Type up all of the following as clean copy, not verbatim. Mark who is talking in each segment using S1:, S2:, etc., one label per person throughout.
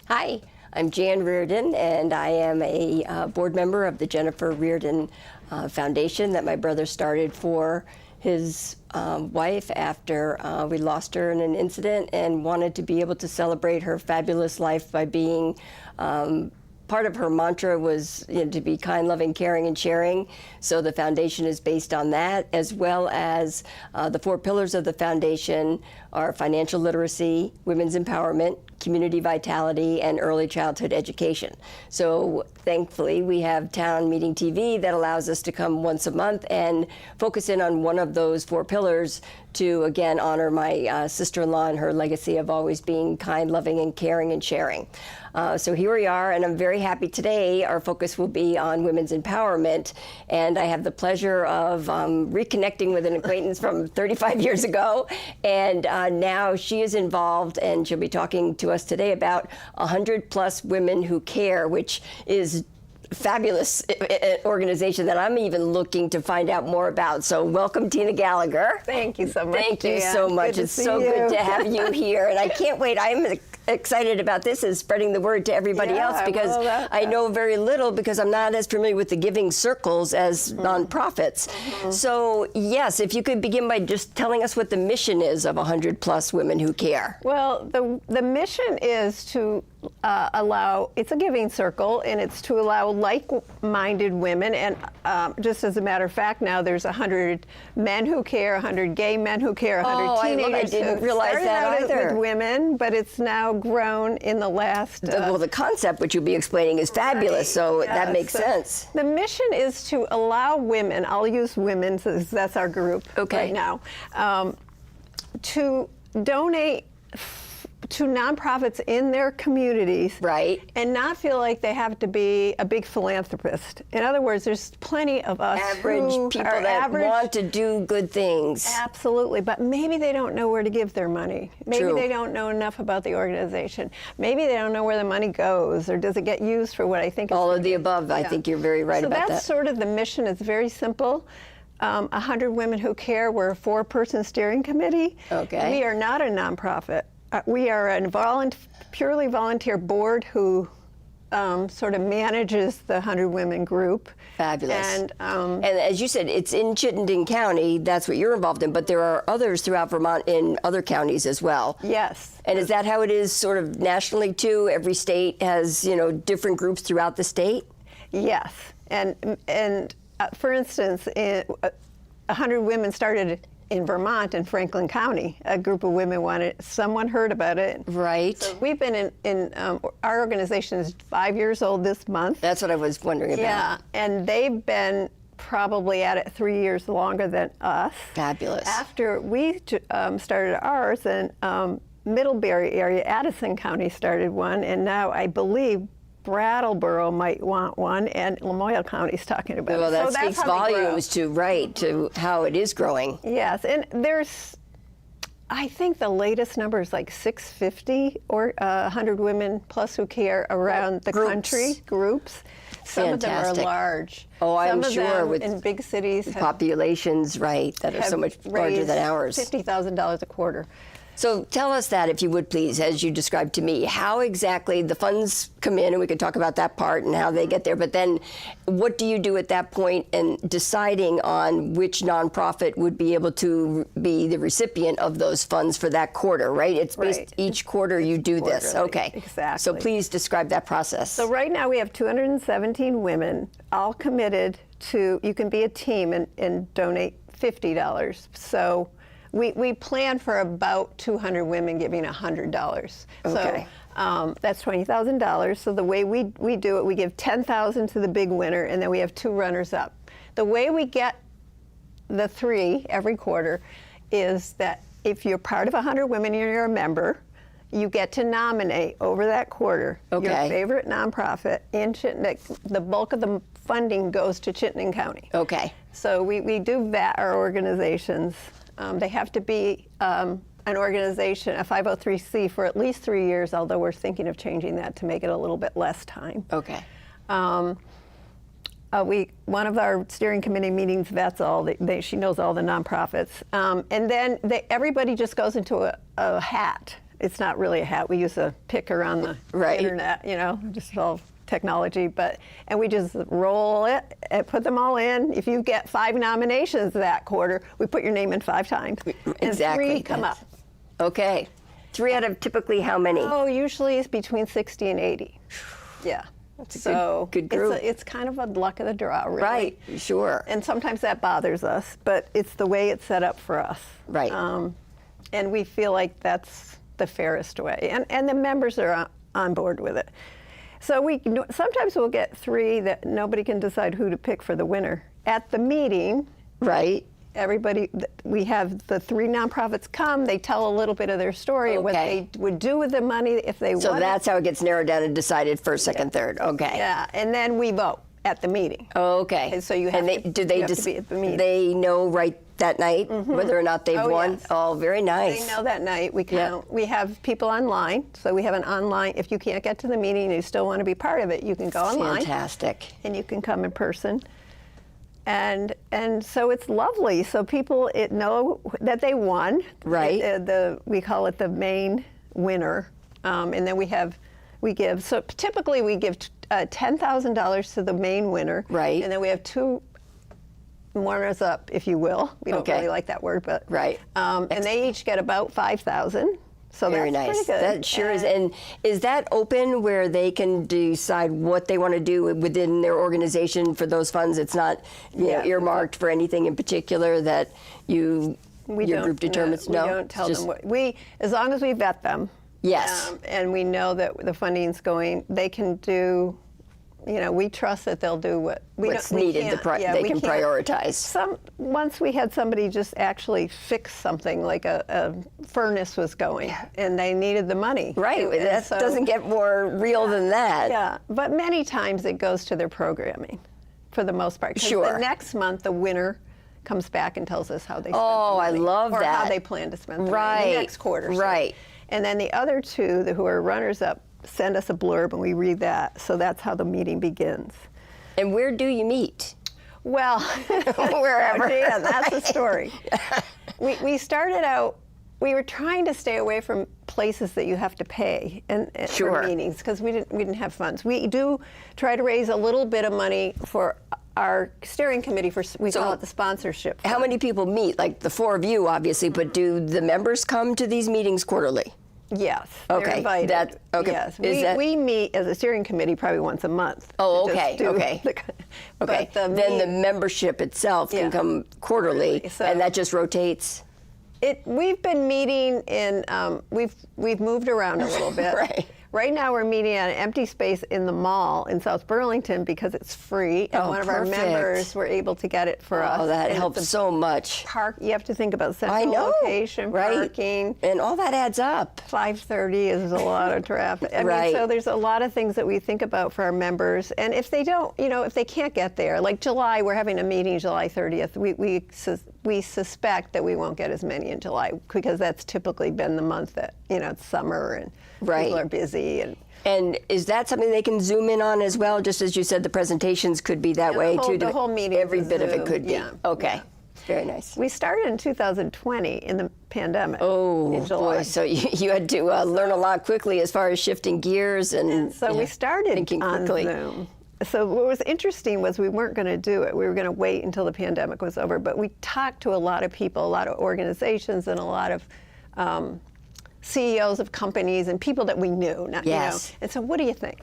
S1: Hi, I'm Jan Reardon, and I am a board member of the Jennifer Reardon Foundation that my brother started for his wife after we lost her in an incident, and wanted to be able to celebrate her fabulous life by being part of her mantra was to be kind, loving, caring, and sharing. So the foundation is based on that, as well as the 4 pillars of the foundation are financial literacy, women's empowerment, community vitality, and early childhood education. So thankfully we have Town Meeting TV that allows us to come once a month and focus in on one of those 4 pillars to again honor my sister-in-law and her legacy of always being kind, loving, and caring and sharing. So here we are, and I'm very happy today. Our focus will be on women's empowerment, and I have the pleasure of reconnecting with an acquaintance from 35 years ago, and now she is involved, and she'll be talking to us today about 100+ Women Who Care, which is fabulous organization that I'm even looking to find out more about. So welcome, Tina Gallagher.
S2: Thank you so much.
S1: Thank you so much. It's so good to have you here, and I can't wait. I'm excited about this and spreading the word to everybody else, because I know very little, because I'm not as familiar with the giving circles as nonprofits. So yes, if you could begin by just telling us what the mission is of 100+ Women Who Care.
S2: Well, the mission is to allow, it's a giving circle, and it's to allow like-minded women, and just as a matter of fact, now there's 100 men who care, 100 gay men who care, 100 teenagers.
S1: I didn't realize that either.
S2: With women, but it's now grown in the last...
S1: well, the concept which you'll be explaiing is fabulous, so that makes sense.
S2: The mission is to allow women, I'll use women, so that's our group right now, to donate to nonprofits in their communities, and not feel like they have to be a big philanthropist. In other words, there's plenty of us
S1: average people that want to do good things.
S2: Absolutely, but maybe they don't know where to give their money. Maybe they don't know enough about the organization. Maybe they don't know where the money goes, or does it get used for what I think.
S1: All of the above. I think you're very right about that.
S2: So that's sort of the mission. It's very simple. 100 Women Who Care. We're a 4-person steering committee. We are not a nonprofit. We are a purely volunteer board who sort of manages the 100 Women group.
S1: Fabulous. And as you said, it's in Chittenden County. That's what you're involved in, but there are others throughout Vermont in other counties as well.
S2: Yes.
S1: And is that how it is sort of nationally too? Every state has, different groups throughout the state?
S2: Yes. And for instance, 100 Women started in Vermont, in Franklin County. A group of women someone heard about it. So we've been our organization is 5 years old this month.
S1: That's what I was wondering about.
S2: Yeah, and they've been probably at it 3 years longer than us.
S1: Fabulous.
S2: After we started ours, in Middlebury area, Addison County started one, and now I believe Brattleboro might want one, and Lamoille County's talking about it.
S1: Well, that speaks volumes to how it is growing.
S2: Yes, and I think the latest number is like 650 or 100 Women plus who care around the country. Groups. Some of them are large.
S1: Oh, I'm
S2: sure.
S1: Some of them
S2: in big cities.
S1: Populations, that are so much larger than ours.
S2: $50,000 a quarter.
S1: So tell us that, if you would please, as you described to me, how exactly the funds come in, and we could talk about that part and how they get there, but then what do you do at that point in deciding on which nonprofit would be able to be the recipient of those funds for that quarter, right? It's based each quarter you do this. Okay.
S2: Exactly.
S1: So please describe that process.
S2: So right now we have 217 women, all committed to, you can be a team and donate $50. So we plan for about 200 women giving $100. So that's $20,000. So the way we do it, we give $10,000 to the big winner, and then we have 2 runners up. The way we get the 3 every quarter is that if you're part of 100 Women and you're a member, you get to nominate over that quarter your favorite nonprofit in Chittenden. The bulk of the funding goes to Chittenden County. So we do vet our organizations. They have to be an organization, a 503c, for at least 3 years, although we're thinking of changing that to make it a little bit less time. One of our steering committee meetings vets she knows all the nonprofits. And then everybody just goes into a hat. It's not really a hat. We use a picker on the
S1: Right.
S2: internet, just all technology. And we just roll it and put them all in. If you get 5 nominations that quarter, we put your name in 5 times.
S1: Exactly.
S2: And 3 come up.
S1: Okay. 3 out of typically how many?
S2: Oh, usually it's between 60 and 80. Yeah.
S1: That's a
S2: So
S1: good group.
S2: it's kind of a luck of the draw, really.
S1: Right, sure.
S2: And sometimes that bothers us, but it's the way it's set up for us.
S1: Right.
S2: And we feel like that's the fairest way. And the members are on board with it. So sometimes we'll get 3 that nobody can decide who to pick for the winner. At the meeting,
S1: Right.
S2: we have the 3 nonprofits come, they tell a little bit of their story, and what
S1: Okay.
S2: they would do with the money if they
S1: So
S2: won.
S1: that's how it gets narrowed down and decided first, second, third. Okay.
S2: Yeah, and then we vote at the meeting.
S1: Okay.
S2: And so you have to-
S1: do they
S2: you have to be at the meeting.
S1: They know right that night whether or not they've
S2: Oh,
S1: won?
S2: yes.
S1: Oh, very nice.
S2: They know that night. We
S1: Yeah.
S2: count. We have people online, so we have an online. If you can't get to the meeting and you still want to be part of it, you can go online.
S1: Fantastic.
S2: And you can come in person. And so it's lovely. So people know that they won.
S1: Right.
S2: We call it the main winner. And then we give. So typically we give $10,000 to the main winner.
S1: Right.
S2: And then we have 2 runners up, if you will. We don't
S1: Okay.
S2: really like that word, but
S1: Right.
S2: And they each get about 5,000. So
S1: Very
S2: that's
S1: nice.
S2: pretty good.
S1: That sure is. And is that open where they can decide what they want to do within their organization for those funds? It's not
S2: Yeah.
S1: earmarked for anything in particular that your group determines?
S2: No, we don't tell
S1: Just-
S2: them as long as we vet them.
S1: Yes.
S2: And we know that the funding's going, they can do, we trust that they'll do
S1: what's needed. They can prioritize.
S2: Once we had somebody just actually fix something, like a furnace was going, and they needed the money.
S1: Right.
S2: And
S1: That
S2: so-
S1: doesn't get more real than that.
S2: Yeah, but many times it goes to their programming, for the most part. 'Cause
S1: Sure.
S2: The next month, the winner comes back and tells us how they spent
S1: Oh,
S2: the
S1: I
S2: money,
S1: love
S2: or
S1: that.
S2: how they plan to spend the money
S1: Right,
S2: the next quarter. so.
S1: right.
S2: And then the other 2, who are runners-up, send us a blurb, and we read that. So that's how the meeting begins.
S1: And where do you meet?
S2: Well,
S1: Wherever.
S2: Yeah, that's the story. We started out. We were trying to stay away from places that you have to pay
S1: Sure.
S2: for meetings, because we didn't have funds. We do try to raise a little bit of money for our steering committee we call it the sponsorship.
S1: How many people meet? Like the 4 of you, obviously, but do the members come to these meetings quarterly?
S2: Yes,
S1: Okay,
S2: they're invited.
S1: okay.
S2: Yes, we meet as a steering committee probably once a month.
S1: Oh,
S2: to just
S1: okay,
S2: do
S1: okay.
S2: But
S1: Then the membership itself can
S2: Yeah.
S1: come quarterly,
S2: So-
S1: and that just rotates.
S2: We've been meeting in. We've moved around a little bit.
S1: Right.
S2: Right now we're meeting on an empty space in the mall in South Burlington because it's free, and
S1: Oh,
S2: one of our
S1: perfect.
S2: members were able to get it for us.
S1: Oh, that
S2: And it's
S1: helps
S2: a
S1: so much.
S2: Park. You have to think about
S1: I
S2: central
S1: know.
S2: location,
S1: Right.
S2: parking.
S1: And all that adds up.
S2: 5:30 is a lot of traffic. I
S1: Right.
S2: mean, so there's a lot of things that we think about for our members. And if they don't, if they can't get there, like July, we're having a meeting July 30th. We suspect that we won't get as many in July because that's typically been the month that, it's summer and
S1: Right.
S2: people are busy.
S1: And is that something they can zoom in on as well? Just as you said, the presentations could be that way too.
S2: The whole meeting.
S1: Every bit of it
S2: Zoom,
S1: could be.
S2: yeah.
S1: Okay.
S2: Yeah.
S1: Very nice.
S2: We started in 2020 in the pandemic.
S1: Oh,
S2: in July.
S1: boy. So you had to learn a lot quickly as far as shifting gears and
S2: So we started
S1: thinking
S2: on
S1: quickly.
S2: Zoom. So what was interesting was we weren't going to do it. We were going to wait until the pandemic was over. But we talked to a lot of people, a lot of organizations, and a lot of CEOs of companies and people that we knew.
S1: Yes.
S2: And so what do you think?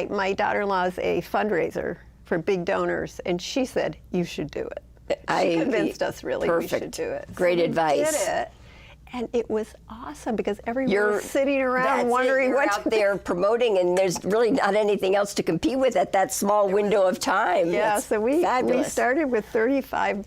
S2: My daughter-in-law is a fundraiser for big donors, and she said, you should do it. She convinced us, really, we should do it.
S1: Great
S2: So
S1: advice.
S2: We did it. And it was awesome because everyone
S1: You're
S2: was sitting around
S1: that's
S2: wondering
S1: You're
S2: what
S1: out there promoting, and there's really not anything else to compete with at that small window of time.
S2: Yeah,
S1: That's
S2: so we
S1: fabulous.
S2: started with 35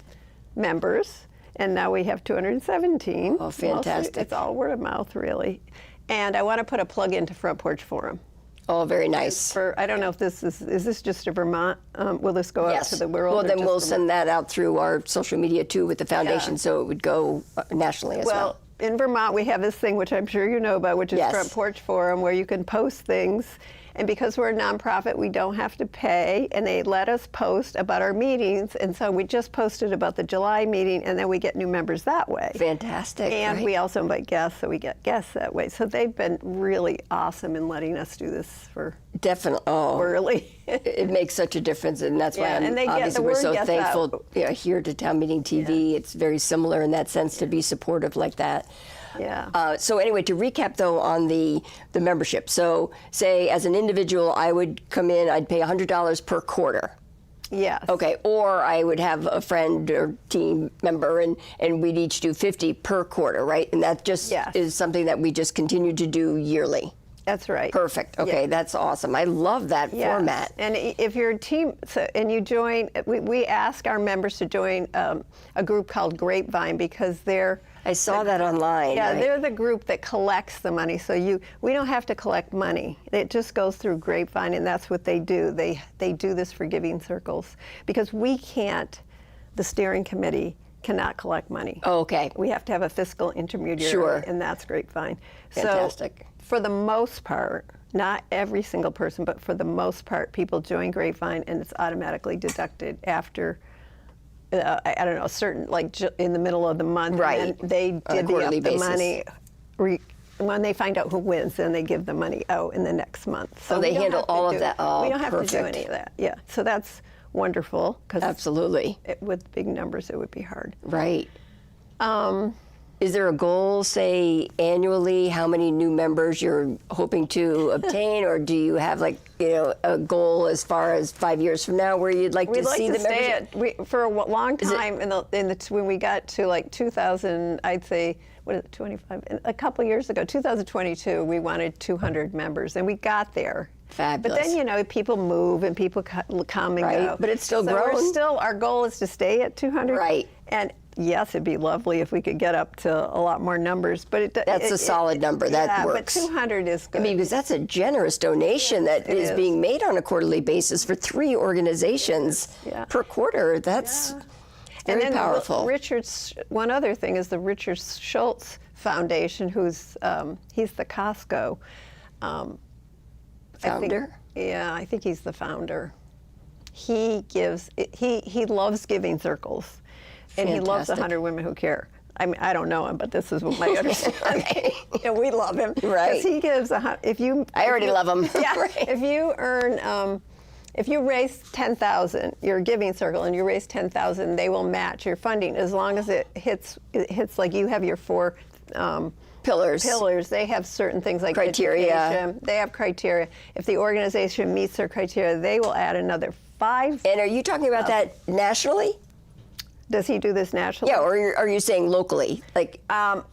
S2: members, and now we have 217.
S1: Oh, fantastic.
S2: Mostly, it's all word of mouth, really. And I want to put a plug into Front Porch Forum.
S1: Oh, very nice.
S2: I don't know if this is this just a Vermont? Will this go out
S1: Yes.
S2: to the world?
S1: Well,
S2: or
S1: then
S2: just
S1: we'll
S2: Vermont?
S1: send that out through our social media too with the foundation,
S2: Yeah.
S1: so it would go nationally as well.
S2: Well, in Vermont, we have this thing, which I'm sure you know about, which is
S1: Yes.
S2: Front Porch Forum, where you can post things. And because we're a nonprofit, we don't have to pay, and they let us post about our meetings. And so we just posted about the July meeting, and then we get new members that way.
S1: Fantastic.
S2: And
S1: right?
S2: we also invite guests, so we get guests that way. So they've been really awesome in letting us do this for
S1: Definitely. Oh,
S2: early.
S1: it makes such a difference, and that's why
S2: Yeah, and they get-
S1: obviously
S2: the
S1: we're
S2: word
S1: so
S2: gets
S1: thankful
S2: out.
S1: here to Town Meeting TV. It's very similar in that sense to be supportive like that.
S2: Yeah.
S1: So anyway, to recap though on the membership. So say as an individual, I would come in, I'd pay $100 per quarter.
S2: Yes.
S1: Okay, or I would have a friend or team member, and we'd each do 50 per quarter, right? And that just
S2: Yes.
S1: is something that we just continue to do yearly.
S2: That's right.
S1: Perfect. Okay,
S2: Yeah.
S1: that's awesome. I love that
S2: Yes.
S1: format.
S2: And if you're a team, and you join, we ask our members to join a group called Grapevine because they're.
S1: I saw that online.
S2: Yeah,
S1: right?
S2: they're the group that collects the money. So we don't have to collect money. It just goes through Grapevine, and that's what they do. They do this for Giving Circles because we can't. The steering committee cannot collect money.
S1: Oh, okay.
S2: We have to have a fiscal intermediary,
S1: Sure.
S2: and that's Grapevine.
S1: Fantastic.
S2: So for the most part, not every single person, but for the most part, people join Grapevine, and it's automatically deducted after. I don't know, a certain, like in the middle of the month,
S1: Right.
S2: and they
S1: On a
S2: divvy
S1: quarterly
S2: up the
S1: basis.
S2: money. When they find out who wins, then they give the money out in the next month.
S1: So they
S2: we don't
S1: handle
S2: have to
S1: all of
S2: do-
S1: that. Oh,
S2: we don't have to do
S1: perfect.
S2: any of that. Yeah, so that's wonderful because
S1: Absolutely.
S2: with big numbers, it would be hard.
S1: Right. Is there a goal, say, annually, how many new members you're hoping to obtain, or do you have, like, a goal as far as 5 years from now where you'd like
S2: We'd
S1: to
S2: like
S1: see
S2: to
S1: the
S2: stay
S1: membership?
S2: at for a long time. When we got to like 2000, I'd say what is it, 25? A couple years ago, 2022, we wanted 200 members, and we got there.
S1: Fabulous.
S2: But then people move and people come and
S1: Right,
S2: go.
S1: but it's still
S2: so
S1: growing.
S2: Our goal is to stay at 200.
S1: Right.
S2: And yes, it'd be lovely if we could get up to a lot more numbers, but
S1: That's a solid number. That works.
S2: But 200 is good.
S1: I mean, because that's a generous donation that
S2: it
S1: is
S2: is.
S1: being made on a quarterly basis for 3 organizations
S2: Yeah.
S1: per quarter. That's very
S2: and then
S1: powerful.
S2: One other thing is the Richard Schultz Foundation, who's he's the Costco
S1: Founder?
S2: I think he's the founder. He gives. He loves Giving Circles, and he loves
S1: Fantastic.
S2: 100 Women Who Care. I mean, I don't know him, but this is what my understanding.
S1: Right.
S2: And we love him.
S1: Right.
S2: Because he gives if you.
S1: I already love him.
S2: Yeah.
S1: Right.
S2: If you earn. If you raise 10,000, you're a Giving Circle, and you raise 10,000, they will match your funding as long as it hits like you have your 4
S1: Pillars.
S2: They have certain things like
S1: Criteria.
S2: education. They have criteria. If the organization meets their criteria, they will add another 5.
S1: And are you talking about that nationally?
S2: Does he do this nationally?
S1: Yeah, or are you saying locally? Like,
S2: I'm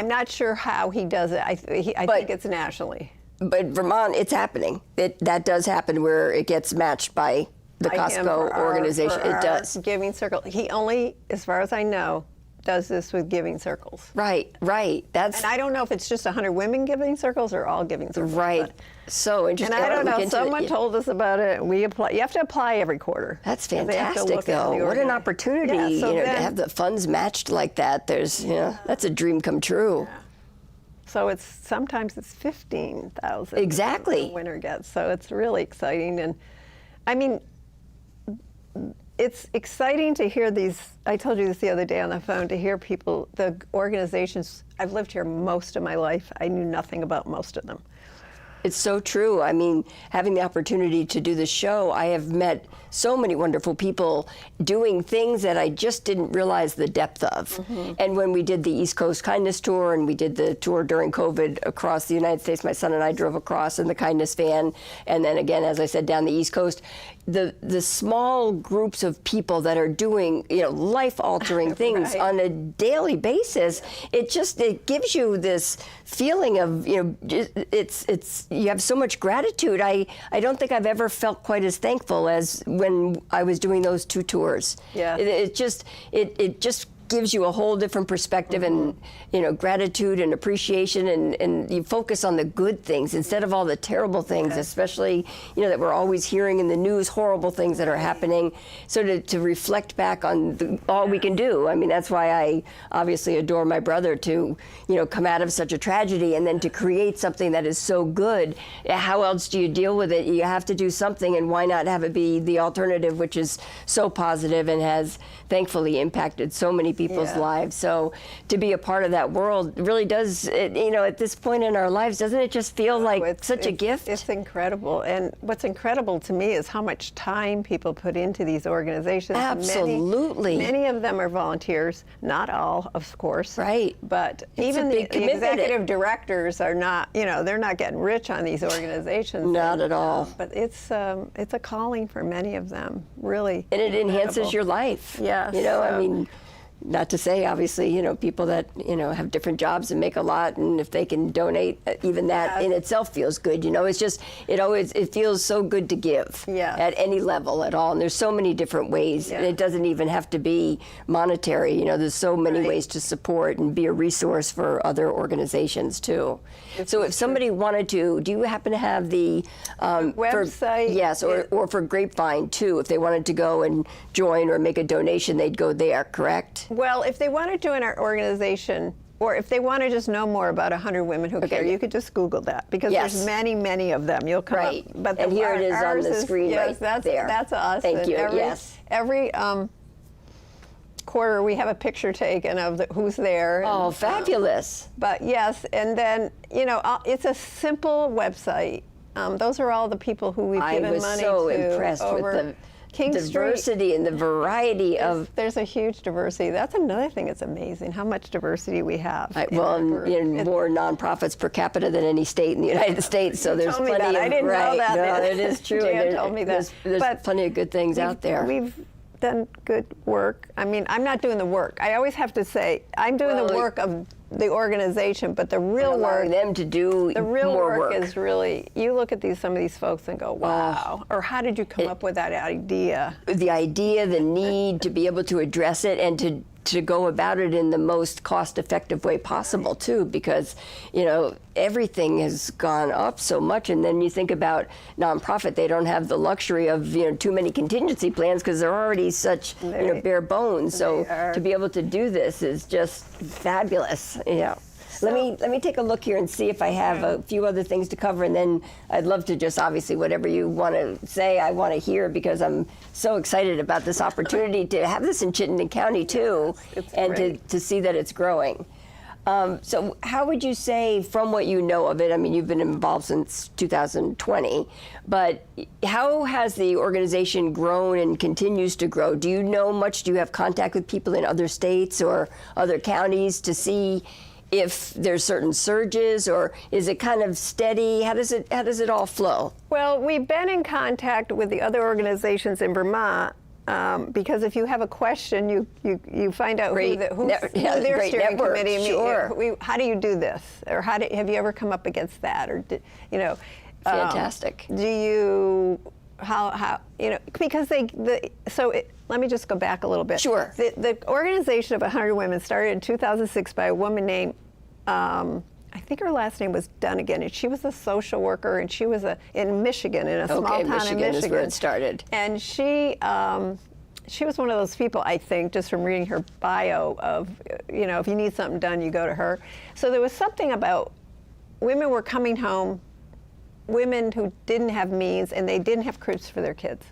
S2: not sure how he does it. I think it's nationally.
S1: but Vermont, it's happening. That does happen where it gets matched by the
S2: By him
S1: Costco
S2: for our-
S1: organization.
S2: for
S1: It
S2: our
S1: does.
S2: Giving Circle. He only, as far as I know, does this with Giving Circles.
S1: Right. That's
S2: And I don't know if it's just 100 women Giving Circles or all Giving Circles.
S1: right.
S2: but-
S1: So interesting.
S2: And I don't
S1: Look
S2: know.
S1: into it.
S2: Someone told us about it. We apply. You have to apply every quarter.
S1: That's
S2: They have to
S1: fantastic,
S2: look at
S1: though.
S2: the
S1: What an
S2: organi-
S1: opportunity,
S2: Yeah, so
S1: to
S2: then-
S1: have the funds matched like that. There's, that's a dream come true.
S2: So sometimes it's 15,000.
S1: Exactly.
S2: The winner gets. So it's really exciting, and I mean, it's exciting to hear these. I told you this the other day on the phone. To hear people, the organizations. I've lived here most of my life. I knew nothing about most of them.
S1: It's so true. I mean, having the opportunity to do this show, I have met so many wonderful people doing things that I just didn't realize the depth of.
S2: Mm-hmm.
S1: And when we did the East Coast Kindness Tour, and we did the tour during COVID across the United States, my son and I drove across in the Kindness van, and then again, as I said, down the East Coast, the small groups of people that are doing, life-altering things
S2: Right.
S1: on a daily basis, it gives you this feeling of, it's you have so much gratitude. I don't think I've ever felt quite as thankful as when I was doing those 2 tours.
S2: Yeah.
S1: It just gives you a whole different perspective and, you know, gratitude and appreciation, and you focus on the good things instead of all the terrible things, especially, you know, that we're always hearing in the news, horrible things that are happening. So to reflect back on all we can do. I mean, that's why I obviously adore my brother, to, you know, come out of such a tragedy and then to create something that is so good. How else do you deal with it? You have to do something, and why not have it be the alternative, which is so positive and has thankfully impacted so many people's lives. So to be a part of that world really does, you know, at this point in our lives, doesn't it just feel like such a gift?
S2: It's incredible. And what's incredible to me is how much time people put into these organizations.
S1: Absolutely.
S2: Many of them are volunteers, not all, of course.
S1: Right.
S2: But
S1: It's
S2: even
S1: a big
S2: the
S1: commitment.
S2: executive directors are not, you know, they're not getting rich on these organizations.
S1: Not at all.
S2: But it's a calling for many of them, really.
S1: And it enhances
S2: incredible.
S1: your life.
S2: Yes.
S1: You know, I mean, not to say, obviously, you know, people that, you know, have different jobs and make a lot, and if they can donate, even that in itself feels good. You know, it's just, it feels so good to give at any level at all. And there's so many different ways. And it doesn't even have to be monetary. You know, there's so many ways to support and be a resource for other organizations too. So if somebody wanted to, do you happen to have the
S2: website?
S1: Yes, or for Grapevine too, if they wanted to go and join or make a donation, they'd go there, correct?
S2: Well, if they want to join our organization, or if they want to just know more about 100 Women Who Care, you could just Google that, because there's many, many of them. You'll come up.
S1: But and here it is on the screen right there.
S2: That's us.
S1: Thank you.
S2: Every quarter we have a picture taken of who's there.
S1: Oh, fabulous.
S2: But yes, and then, you know, it's a simple website. Those are all the people who we've given money to.
S1: I was so impressed with the diversity and the variety of.
S2: There's a huge diversity. That's another thing that's amazing, how much diversity we have.
S1: Well, and more nonprofits per capita than any state in the United States. So there's plenty of.
S2: I didn't know that.
S1: No, it is true.
S2: Jan told me that.
S1: There's plenty of good things out there.
S2: We've done good work. I mean, I'm not doing the work. I always have to say, I'm doing the work of the organization, but the real work,
S1: them to do
S2: the real
S1: more
S2: work is really, you look at some of these folks and go, wow, or how did you come up with that idea?
S1: The idea, the need to be able to address it, and to go about it in the most cost-effective way possible too, because, you know, everything has gone up so much. And then you think about nonprofit, they don't have the luxury of, you know, too many contingency plans, because they're already such, you know, bare bones. So to be able to do this is just fabulous. You know. Let me take a look here and see if I have a few other things to cover, and then I'd love to just, obviously, whatever you want to say, I want to hear, because I'm so excited about this opportunity to have this in Chittenden County too, and to see that it's growing. So how would you say, from what you know of it, I mean, you've been involved since 2020, but how has the organization grown and continues to grow? Do you know much? Do you have contact with people in other states or other counties to see if there's certain surges, or is it kind of steady? How does it all flow?
S2: Well, we've been in contact with the other organizations in Vermont, because if you have a question, you find out who their steering committee.
S1: Sure.
S2: How do you do this, or have you ever come up against that, or you know?
S1: Fantastic.
S2: Do you how you know, because let me just go back a little bit.
S1: Sure.
S2: The organization of 100 Women started in 2006 by a woman named, I think her last name was Dunnigan, and she was a social worker, and she was in Michigan, in a small town in Michigan.
S1: Michigan is where it started.
S2: And she was one of those people, I think, just from reading her bio, of, you know, if you need something done, you go to her. So there was something about women were coming home, women who didn't have means, and they didn't have cribs for their kids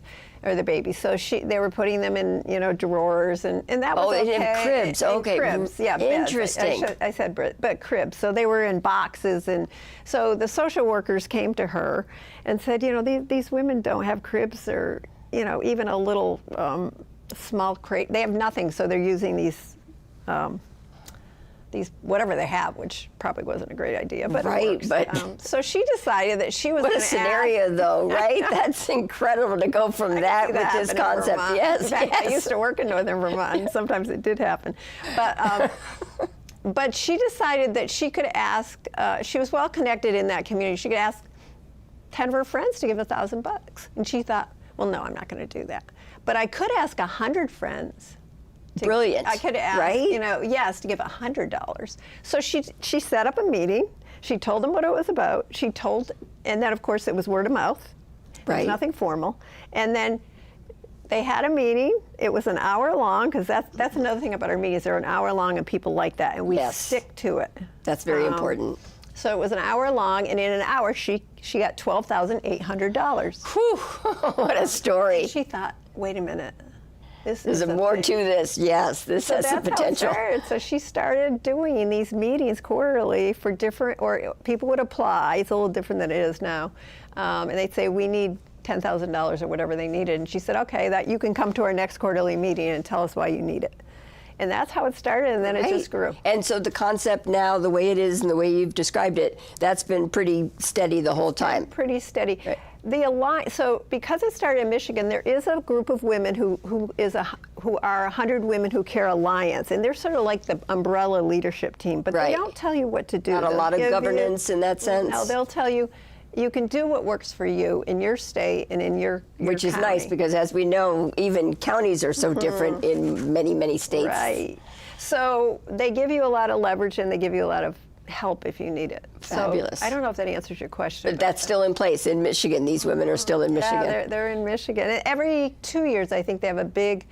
S2: or their babies. So they were putting them in, you know, drawers, and that was okay.
S1: In cribs. Okay.
S2: Cribs, yeah.
S1: Interesting.
S2: I said but cribs. So they were in boxes, and so the social workers came to her and said, you know, these women don't have cribs, or, you know, even a little small crate. They have nothing, so they're using these whatever they have, which probably wasn't a great idea, but it works. But so she decided that she was
S1: what a scenario, though, right? That's incredible to go from that with this concept. Yes,
S2: in fact, I used to work in northern Vermont, and sometimes it did happen. But she decided that she could ask. She was well connected in that community. She could ask 10 of her friends to give $1,000, and she thought, well, no, I'm not going to do that. But I could ask 100 friends
S1: Brilliant,
S2: I could ask,
S1: right?
S2: yes, to give $100. So she set up a meeting. She told them what it was about. And then of course it was word of mouth. It was nothing formal. And then they had a meeting. It was an hour long, because that's another thing about our meetings. They're an hour long, and people like that, and we stick to it.
S1: That's very important.
S2: So it was an hour long, and in an hour she got $12,800.
S1: Whew, what a story.
S2: She thought, wait a minute.
S1: There's more to this. Yes, this has the potential.
S2: So she started doing these meetings quarterly for different, or people would apply. It's a little different than it is now. And they'd say, we need $10,000 or whatever they needed. And she said, okay, that you can come to our next quarterly meeting and tell us why you need it. And that's how it started, and then it just grew.
S1: And so the concept now, the way it is and the way you've described it, that's been pretty steady the whole time.
S2: Pretty steady.
S1: Right.
S2: So because it started in Michigan, there is a group of women who are 100 Women Who Care Alliance, and they're sort of like the umbrella leadership team, but they don't tell you what to do.
S1: Not a lot of governance in that sense.
S2: No, they'll tell you, you can do what works for you in your state and in your
S1: Which is
S2: county.
S1: nice, because as we know, even counties are so different in many, many states.
S2: Right. So they give you a lot of leverage, and they give you a lot of help if you need it.
S1: Fabulous.
S2: So I don't know if that answers your question.
S1: But that's still in place in Michigan. These women are still in Michigan.
S2: Yeah, they're in Michigan. And every 2 years, I think they have a big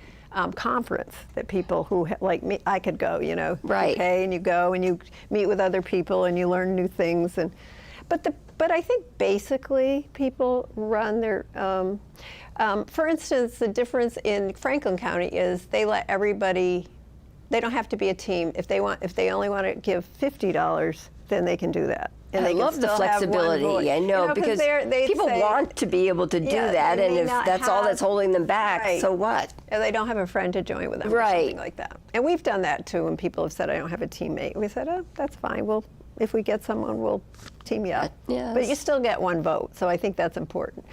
S2: conference that people who, like me, I could go,
S1: Right.
S2: Okay, and you go and you meet with other people and you learn new things. But I think basically people run their, for instance, the difference in Franklin County is they let everybody, they don't have to be a team. If they only want to give $50, then they can do that. And
S1: I
S2: they can
S1: love the
S2: still have one
S1: flexibility.
S2: voice.
S1: I know, because people want to be able to do that, and if that's all that's holding them back, so what?
S2: And they don't have a friend to join with them, or something like that. And we've done that too, when people have said, I don't have a teammate. We said, oh, that's fine. If we get someone, we'll team you up.
S1: Yes.
S2: But you still get one vote, so I think that's important.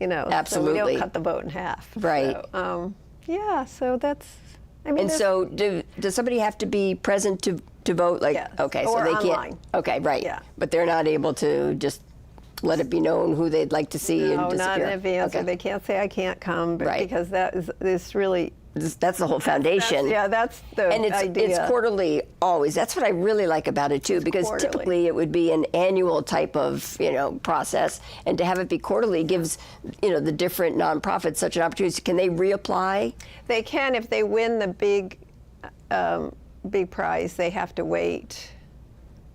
S1: Absolutely.
S2: So we don't cut the vote in half.
S1: Right.
S2: So, so that's.
S1: And so, does somebody have to be present to vote? Like, okay, so
S2: or
S1: they
S2: online.
S1: can't. Okay, right.
S2: Yeah.
S1: But they're not able to just let it be known who they'd like to see and disappear.
S2: No, not in advance.
S1: Okay.
S2: Or they can't say I can't come, because that is really.
S1: That's the whole foundation.
S2: That's the idea.
S1: And it's quarterly always. That's what I really like about it too, because typically it would be an annual type of process, and to have it be quarterly gives the different nonprofits such an opportunity. Can they reapply?
S2: They can if they win the big prize. They have to wait.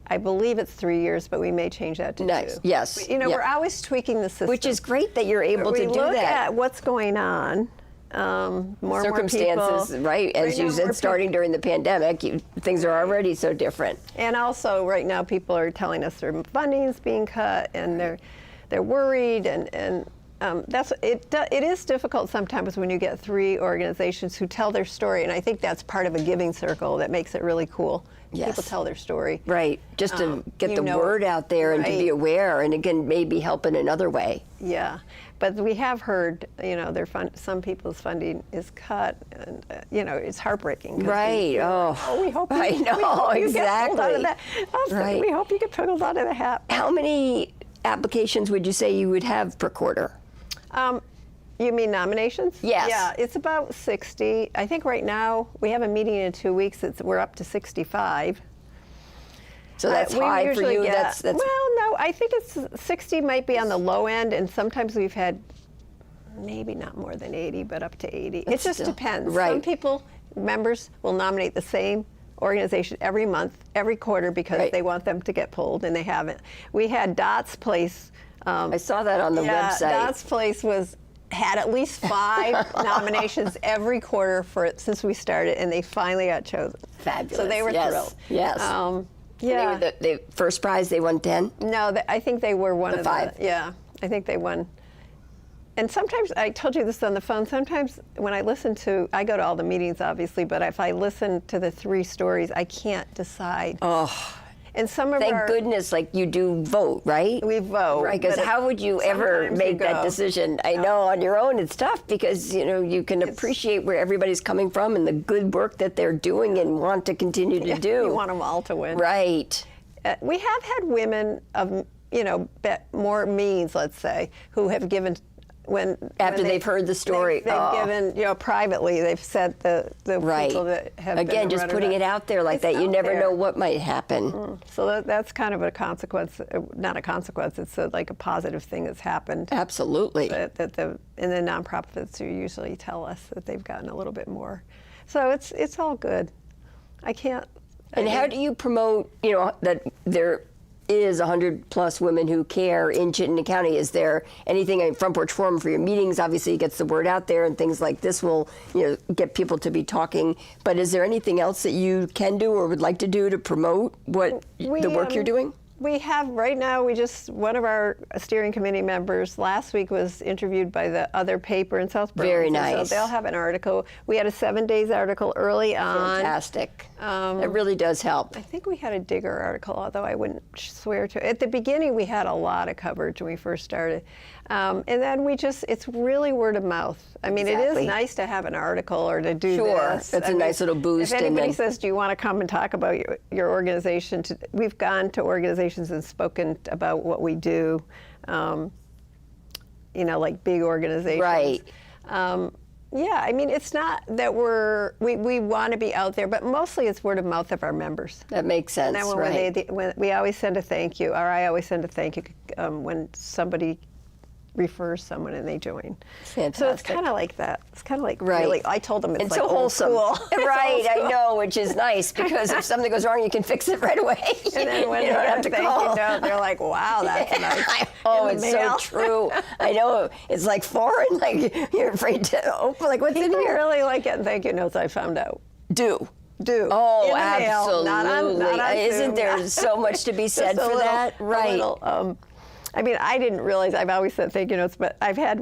S2: I believe it's 3 years, but we may change that to 2.
S1: Yes.
S2: But, we're always tweaking the system.
S1: Which is great that you're able to do that.
S2: We look at what's going on. More
S1: Circumstances,
S2: people,
S1: right? As you said, starting during the pandemic, things are already so different.
S2: And also, right now, people are telling us their funding's being cut, and they're worried, and it is difficult sometimes when you get 3 organizations who tell their story, and I think that's part of a giving circle that makes it really cool.
S1: Yes.
S2: People tell their story.
S1: Right, just to get the word out there and to be aware, and again, maybe help in another way.
S2: Yeah, but we have heard, some people's funding is cut, and it's heartbreaking.
S1: Right.
S2: We hope.
S1: I know,
S2: we
S1: exactly.
S2: Get pulled out of that.
S1: Right.
S2: We hope you get pulled out of the hat.
S1: How many applications would you say you would have per quarter?
S2: You mean nominations?
S1: Yes.
S2: Yeah, it's about 60. I think right now we have a meeting in 2 weeks. We're up to 65.
S1: So that's high for you. That's
S2: well, no, I think it's 60 might be on the low end, and sometimes we've had maybe not more than 80, but up to 80. It just depends.
S1: Right.
S2: Some members will nominate the same organization every month, every quarter, because they want them to get pulled, and they haven't. We had Dot's Place.
S1: I saw that on the website.
S2: Dot's Place had at least 5 nominations every quarter since we started, and they finally got chosen.
S1: Fabulous.
S2: So they were thrilled.
S1: Yes.
S2: Yeah.
S1: They were the first prize, they won 10?
S2: No, I think they were one of the
S1: 5.
S2: Yeah, I think they won. And sometimes, I told you this on the phone, sometimes when I I go to all the meetings, obviously, but if I listen to the 3 stories, I can't decide.
S1: Oh.
S2: And some of
S1: Thank goodness, like you do vote, right?
S2: We vote.
S1: Right, because how would you ever make that decision? I know on your own it's tough, because you can appreciate where everybody's coming from and the good work that they're doing and want to continue to do.
S2: You want them all to win.
S1: Right.
S2: We have had women of more means, let's say, who have given
S1: After they've heard the story.
S2: They've given, privately, they've said the
S1: Right.
S2: people that have
S1: Again,
S2: been
S1: just putting it out there like that. You never know what might happen.
S2: So that's kind of a consequence, not a consequence, it's like a positive thing that's happened.
S1: Absolutely.
S2: And the nonprofits who usually tell us that they've gotten a little bit more. So it's all good. I can't.
S1: And how do you promote, that there is 100+ women who care in Chittenden County? Is there anything in Front Porch Forum for your meetings? Obviously, it gets the word out there, and things like this will, get people to be talking. But is there anything else that you can do or would like to do to promote the work you're doing?
S2: We have, right now, one of our steering committee members last week was interviewed by the other paper in South Burlington.
S1: Very nice.
S2: So they'll have an article. We had a 7 days article early on.
S1: Fantastic. It really does help.
S2: I think we had a Digger article, although I wouldn't swear to it. At the beginning, we had a lot of coverage when we first started. And then it's really word of mouth. I mean, It is nice to have an article or to do this.
S1: That's a nice little boost.
S2: If anybody says, do you want to come and talk about your organization? We've gone to organizations and spoken about what we do, like big organizations.
S1: Right.
S2: Yeah, I mean, it's not that we want to be out there, but mostly it's word of mouth of our members.
S1: That makes sense,
S2: And then when we always send a thank you, or I always send a thank you when somebody refers someone and they join.
S1: Fantastic.
S2: So it's kind of like that. It's kind of like
S1: Right.
S2: really, I told them it's like
S1: so
S2: old
S1: wholesome.
S2: school.
S1: Right, I know, which is nice because if something goes wrong, you can fix it right away.
S2: And then when
S1: you
S2: they
S1: don't have
S2: get
S1: to
S2: a thank
S1: call.
S2: you note, they're like, wow, that's nice.
S1: Oh,
S2: In the
S1: it's so
S2: mail.
S1: true. I know. It's like foreign. Like you're afraid to open. Like what's in
S2: People
S1: here?
S2: really like getting thank you notes, I found out.
S1: Do.
S2: In
S1: Oh,
S2: the mail,
S1: absolutely.
S2: not on
S1: Isn't
S2: Zoom.
S1: there so much to be said
S2: Just a
S1: for
S2: little-
S1: that?
S2: a
S1: Right.
S2: little, I mean, I didn't realize, I've always said thank you notes, but I've had,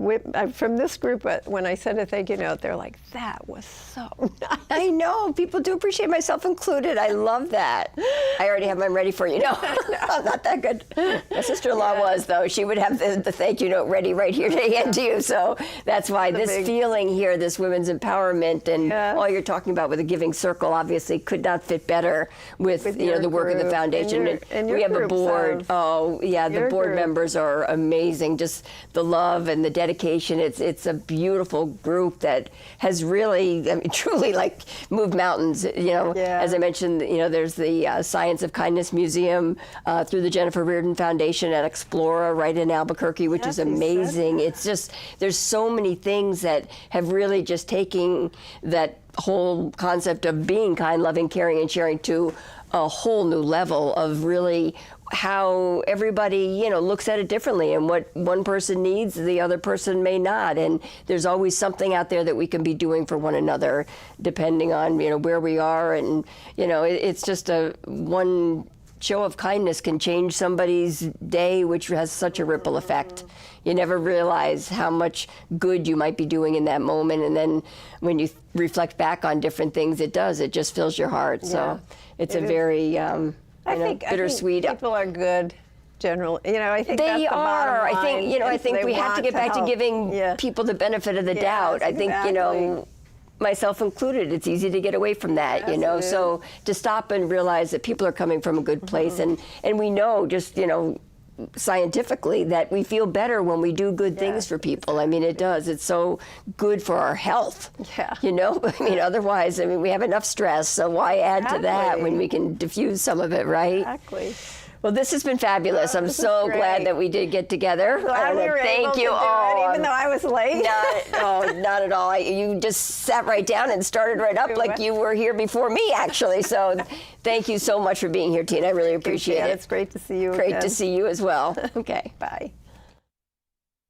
S2: from this group, when I send a thank you note, they're like, that was so nice.
S1: I know. People do appreciate, myself included. I love that. I already have mine ready for you. No, I'm not that good. My sister-in-law was, though. She would have the thank you note ready right here to hand to you. So that's why this feeling here, this women's empowerment, and all you're talking about with the Giving Circle, obviously could not fit better with the work of the foundation.
S2: And your
S1: we have a
S2: groups
S1: board. The board
S2: group.
S1: members are amazing. Just the love and the dedication. It's a beautiful group that has really, truly moved mountains. As I mentioned, there's the Science of Kindness Museum through the Jennifer Reardon Foundation at Explora right in Albuquerque, which is amazing. It's just, there's so many things that have really just taken that whole concept of being kind, loving, caring, and sharing to a whole new level of really how everybody, looks at it differently, and what one person needs, the other person may not. And there's always something out there that we can be doing for one another, depending on, where we are. And, it's just one show of kindness can change somebody's day, which has such a ripple effect. You never realize how much good you might be doing in that moment. And then when you reflect back on different things, it just fills your heart. So it's a very,
S2: I think
S1: bittersweet.
S2: people are good, generally. I think
S1: They
S2: that's the
S1: are.
S2: bottom
S1: I think,
S2: line,
S1: I
S2: is
S1: think
S2: they
S1: we have to
S2: want
S1: get back to
S2: help.
S1: giving people the benefit of the doubt. I think,
S2: exactly.
S1: myself included, it's easy to get away from that,
S2: Yes, it is.
S1: So to stop and realize that people are coming from a good place, and we know just, scientifically that we feel better when we do good things for people. I mean, it does. It's so good for our health.
S2: Yeah.
S1: Otherwise, we have enough stress, so why add to that
S2: Exactly.
S1: when we can diffuse some of it, right?
S2: Exactly.
S1: Well, this has been fabulous. I'm
S2: this is
S1: so
S2: great.
S1: glad that we did get together.
S2: Glad we were able
S1: Thank
S2: to
S1: you.
S2: do it, even though I was late.
S1: Not at all. You just sat right down and started right up like you were here before me, actually. So thank you so much for being here, Tina. I really appreciate it.
S2: It's great to see you
S1: Great
S2: again.
S1: to see you as well. Okay.
S2: Bye.